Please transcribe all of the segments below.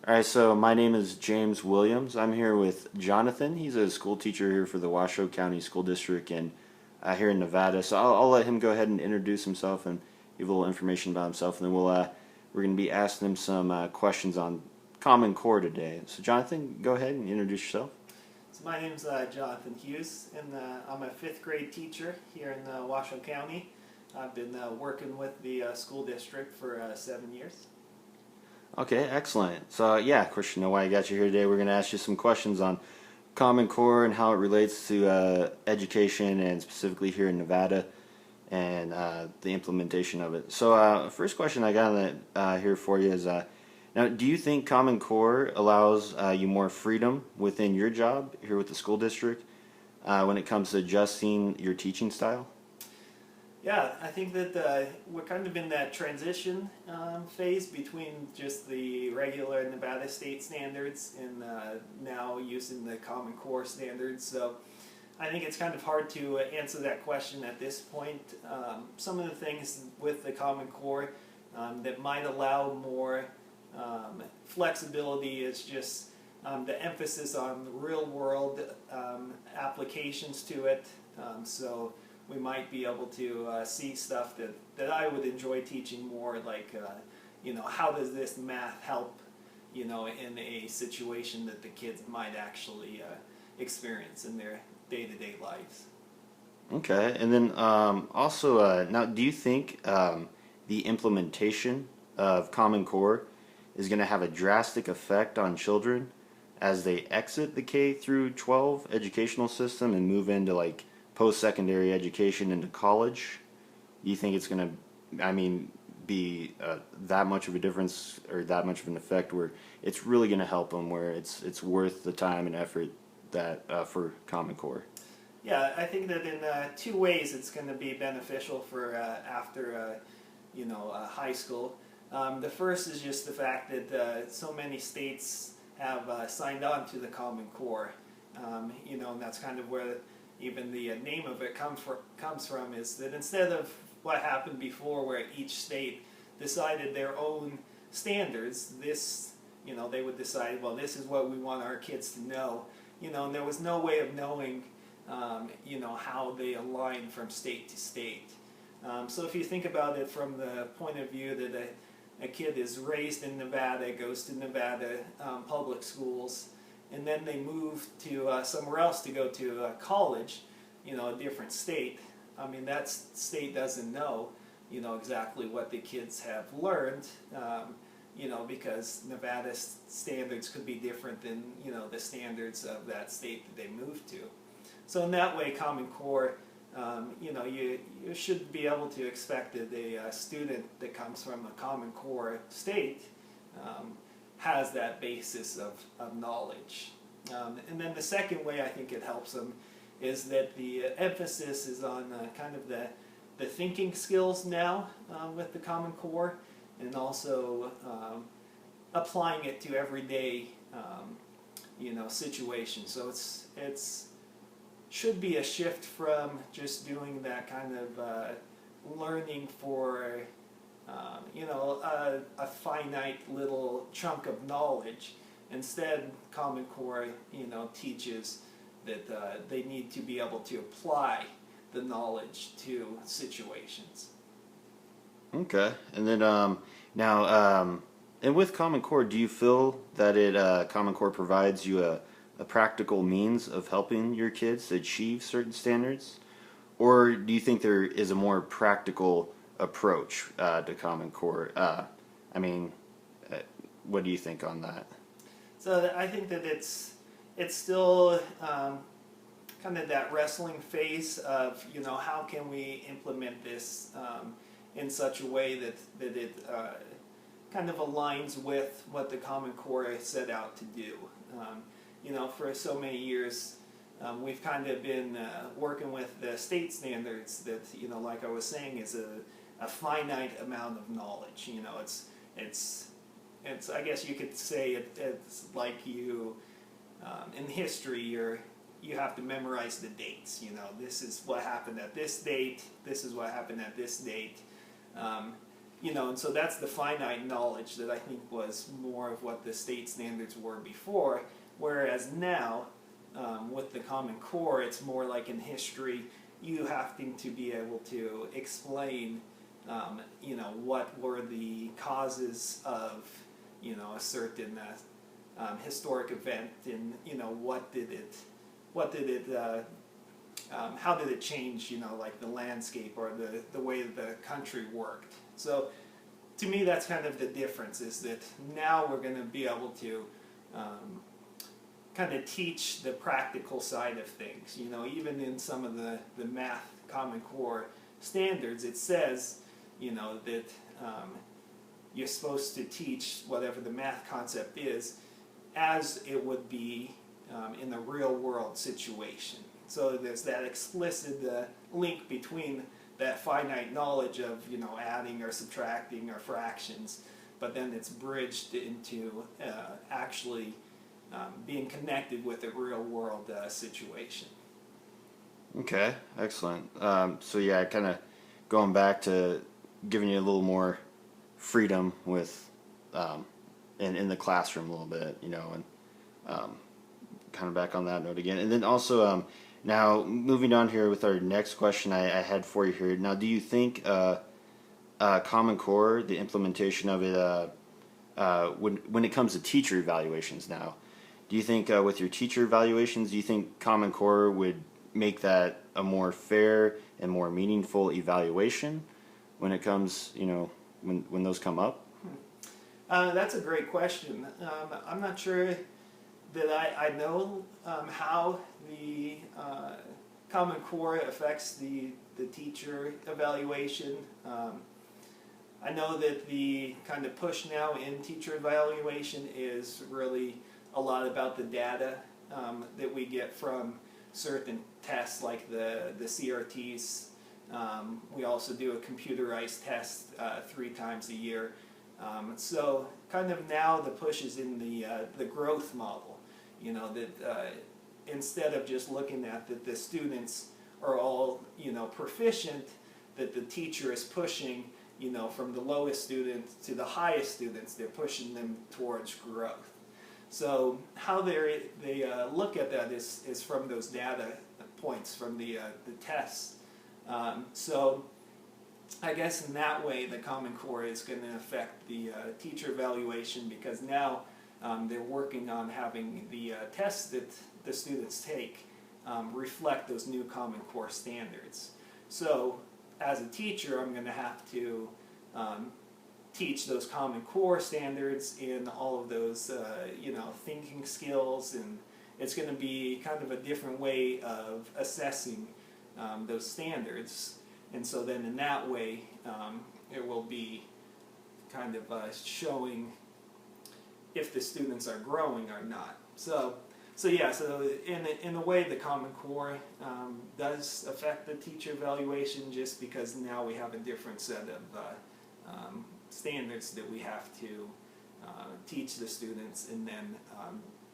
All right, so my name is James Williams. I'm here with Jonathan. He's a school teacher here for the Washoe County School District and here in Nevada. So I'll let him go ahead and introduce himself and give a little information about himself, and then we're going to be asking him some questions on Common Core today. So Jonathan, go ahead and introduce yourself. So my name's Jonathan Hughes, and I'm a fifth grade teacher here in Washoe County. I've been working with the school district for 7 years. Okay, excellent. So yeah, of course you know why I got you here today. We're going to ask you some questions on Common Core and how it relates to education, and specifically here in Nevada, and the implementation of it. So first question I got here for you is, now do you think Common Core allows you more freedom within your job here with the school district when it comes to adjusting your teaching style? Yeah, I think that we're kind of in that transition phase between just the regular Nevada state standards and now using the Common Core standards. So I think it's kind of hard to answer that question at this point. Some of the things with the Common Core that might allow more flexibility is just the emphasis on real world applications to it. So we might be able to see stuff that I would enjoy teaching more, like, how does this math help, in a situation that the kids might actually experience in their day-to-day lives. Okay, and then also, now do you think the implementation of Common Core is going to have a drastic effect on children as they exit the K through 12 educational system and move into like post-secondary education into college? Do you think it's going to, be that much of a difference or that much of an effect where it's really going to help them, where it's worth the time and effort that for Common Core? Yeah, I think that in two ways it's going to be beneficial for after high school. The first is just the fact that so many states have signed on to the Common Core, and that's kind of where even the name of it comes from, is that instead of what happened before where each state decided their own standards, they would decide, well, this is what we want our kids to know, and there was no way of knowing, how they align from state to state. So if you think about it from the point of view that a kid is raised in Nevada, goes to Nevada public schools, and then they move to somewhere else to go to college, a different state. That state doesn't know, exactly what the kids have learned, because Nevada's standards could be different than, the standards of that state that they moved to. So in that way, Common Core, you should be able to expect that a student that comes from a Common Core state has that basis of knowledge. And then the second way I think it helps them is that the emphasis is on kind of the thinking skills now with the Common Core, and also applying it to everyday situations. So it's should be a shift from just doing that kind of learning for a finite little chunk of knowledge. Instead, Common Core, teaches that they need to be able to apply the knowledge to situations. Okay, and then now, and with Common Core, do you feel that Common Core provides you a practical means of helping your kids achieve certain standards, or do you think there is a more practical approach to Common Core? What do you think on that? So I think that it's still kind of that wrestling phase of, how can we implement this in such a way that it kind of aligns with what the Common Core set out to do. For so many years, we've kind of been working with the state standards that, like I was saying, is a finite amount of knowledge. It's I guess you could say it's like you, in history, you have to memorize the dates. This is what happened at this date, this is what happened at this date. and so that's the finite knowledge that I think was more of what the state standards were before, whereas now, with the Common Core, it's more like in history, you having to be able to explain, what were the causes of, a certain historic event, and how did it change, like the landscape or the way the country worked. So to me, that's kind of the difference, is that now we're going to be able to kind of teach the practical side of things. Even in some of the math Common Core standards, it says, that you're supposed to teach whatever the math concept is as it would be in a real world situation. So there's that explicit link between that finite knowledge of adding or subtracting or fractions, but then it's bridged into actually being connected with a real world situation. Okay, excellent. So yeah, kind of going back to giving you a little more freedom with in the classroom a little bit, and kind of back on that note again. And then also, now moving on here with our next question I had for you here. Now, do you think Common Core, the implementation of it, when it comes to teacher evaluations now, do you think with your teacher evaluations, do you think Common Core would make that a more fair and more meaningful evaluation when it comes, when those come up? That's a great question. I'm not sure that I know how the Common Core affects the teacher evaluation. I know that the kind of push now in teacher evaluation is really a lot about the data that we get from certain tests like the CRTs. We also do a computerized test 3 times a year. So kind of now the push is in the growth model, that instead of just looking at that the students are all, proficient, that the teacher is pushing, from the lowest students to the highest students, they're pushing them towards growth. So how they look at that is from those data points from the tests. So I guess in that way the Common Core is going to affect the teacher evaluation, because now they're working on having the tests that the students take reflect those new Common Core standards. So as a teacher, I'm going to have to teach those Common Core standards in all of those thinking skills, and it's going to be kind of a different way of assessing those standards. And so then in that way, it will be kind of showing if the students are growing or not. So in a way, the Common Core does affect the teacher evaluation, just because now we have a different set of standards that we have to teach the students, and then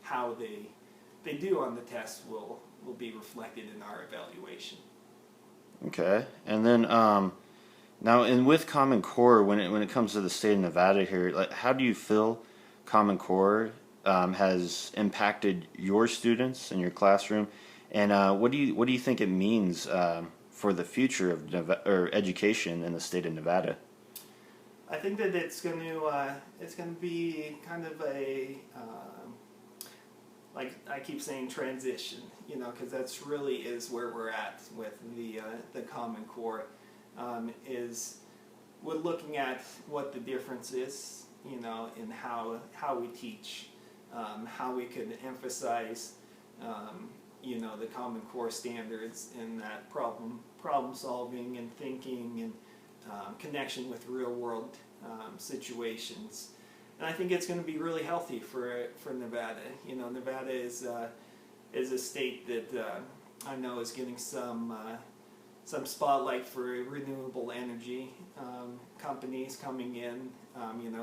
how they do on the test will be reflected in our evaluation. Okay, and then now, and with Common Core, when it comes to the state of Nevada here, like, how do you feel Common Core has impacted your students in your classroom, and what do you think it means for the future of education in the state of Nevada? I think that it's going to be kind of a like I keep saying, transition, because that's really is where we're at with the Common Core, is we're looking at what the difference is, in how we teach, how we can emphasize, the Common Core standards in that problem solving and thinking and connection with real world situations. And I think it's going to be really healthy for Nevada. Nevada is a state that I know is getting some spotlight for renewable energy companies coming in.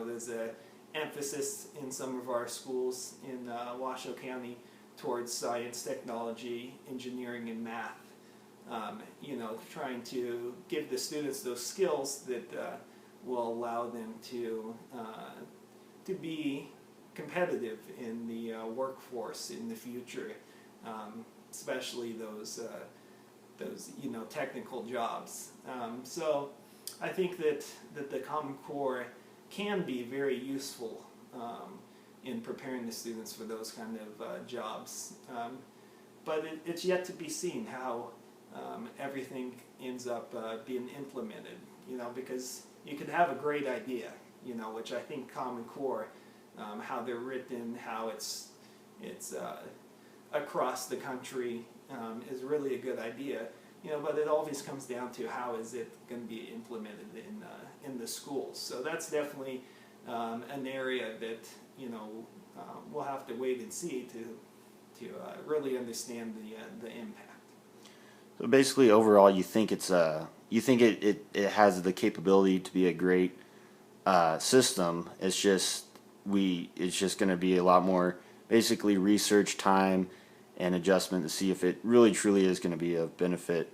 There's a emphasis in some of our schools in Washoe County towards science, technology, engineering, and math. Trying to give the students those skills that will allow them to be competitive in the workforce in the future, especially those technical jobs. So I think that the Common Core can be very useful in preparing the students for those kind of jobs. But it's yet to be seen how everything ends up being implemented, because you could have a great idea, which I think Common Core, how they're written, how it's across the country, is really a good idea, but it always comes down to how is it going to be implemented in the schools. So that's definitely an area that we'll have to wait and see to really understand the impact. So basically, overall, you think it has the capability to be a great system. It's just going to be a lot more basically research time and adjustment to see if it really truly is going to be of benefit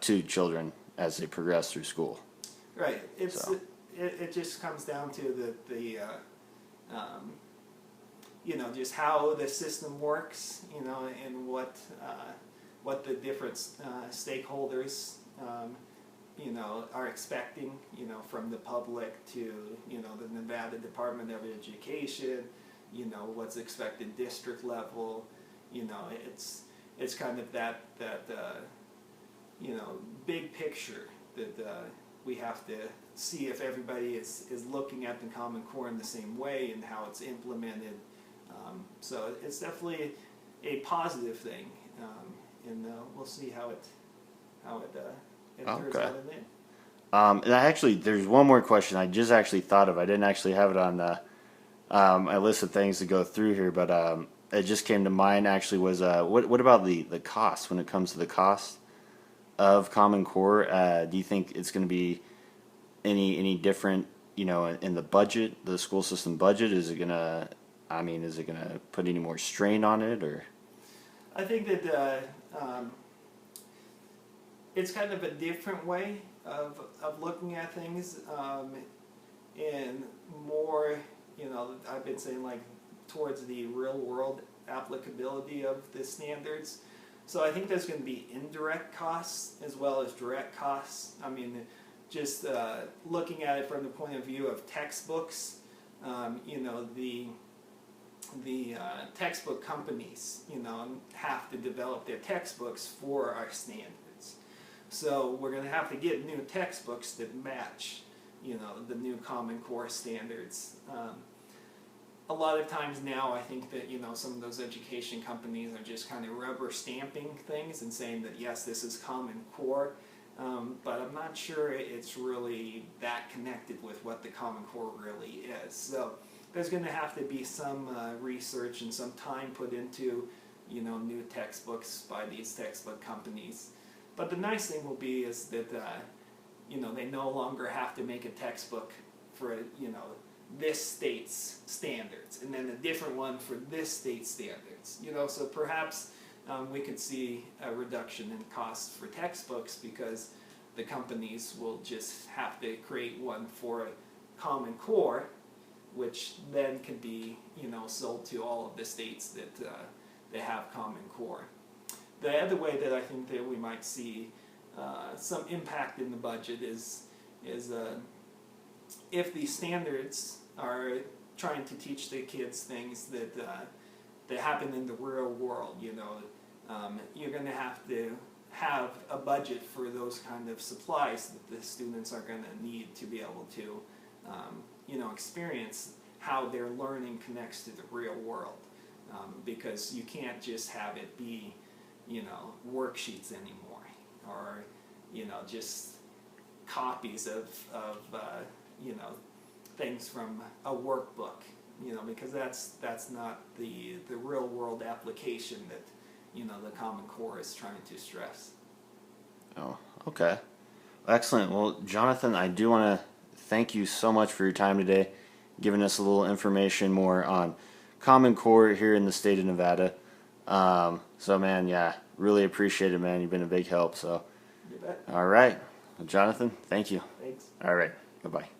to children as they progress through school. Right. It just comes down to the just how the system works, and what the different stakeholders are expecting, from the public to the Nevada Department of Education, what's expected district level. It's kind of that big picture that we have to see if everybody is looking at the Common Core in the same way and how it's implemented. So it's definitely a positive thing, and we'll see how it turns out in the end. And there's one more question I just actually thought of. I didn't actually have it on my list of things to go through here, but it just came to mind. Actually, was what about the cost? When it comes to the cost of Common Core, do you think it's going to be any different? In the budget, the school system budget, is it gonna put any more strain on it, or? I think that it's kind of a different way of looking at things, and more, I've been saying, like, towards the real world applicability of the standards. So I think there's going to be indirect costs as well as direct costs. I mean, just looking at it from the point of view of textbooks, the textbook companies, have to develop their textbooks for our standards. So we're going to have to get new textbooks that match, the new Common Core standards. A lot of times now, I think that, some of those education companies are just kind of rubber stamping things and saying that, yes, this is Common Core, but I'm not sure it's really that connected with what the Common Core really is. So there's going to have to be some research and some time put into, new textbooks by these textbook companies. But the nice thing will be is that, they no longer have to make a textbook for, this state's standards, and then a different one for this state's standards. So perhaps we could see a reduction in costs for textbooks because the companies will just have to create one for Common Core, which then could be, sold to all of the states that they have Common Core. The other way that I think that we might see some impact in the budget is if the standards are trying to teach the kids things that happen in the real world, you're going to have a budget for those kind of supplies that the students are going to need to be able to, experience how their learning connects to the real world. Because you can't just have it be, worksheets anymore, or, just copies of things from a workbook, because that's not the real world application that, the Common Core is trying to stress. Oh, okay. Excellent. Well, Jonathan, I do want to thank you so much for your time today, giving us a little information more on Common Core here in the state of Nevada. So, man, yeah, really appreciate it, man. You've been a big help. So, You bet. all right. Well, Jonathan, thank you. Thanks. All right. Bye-bye.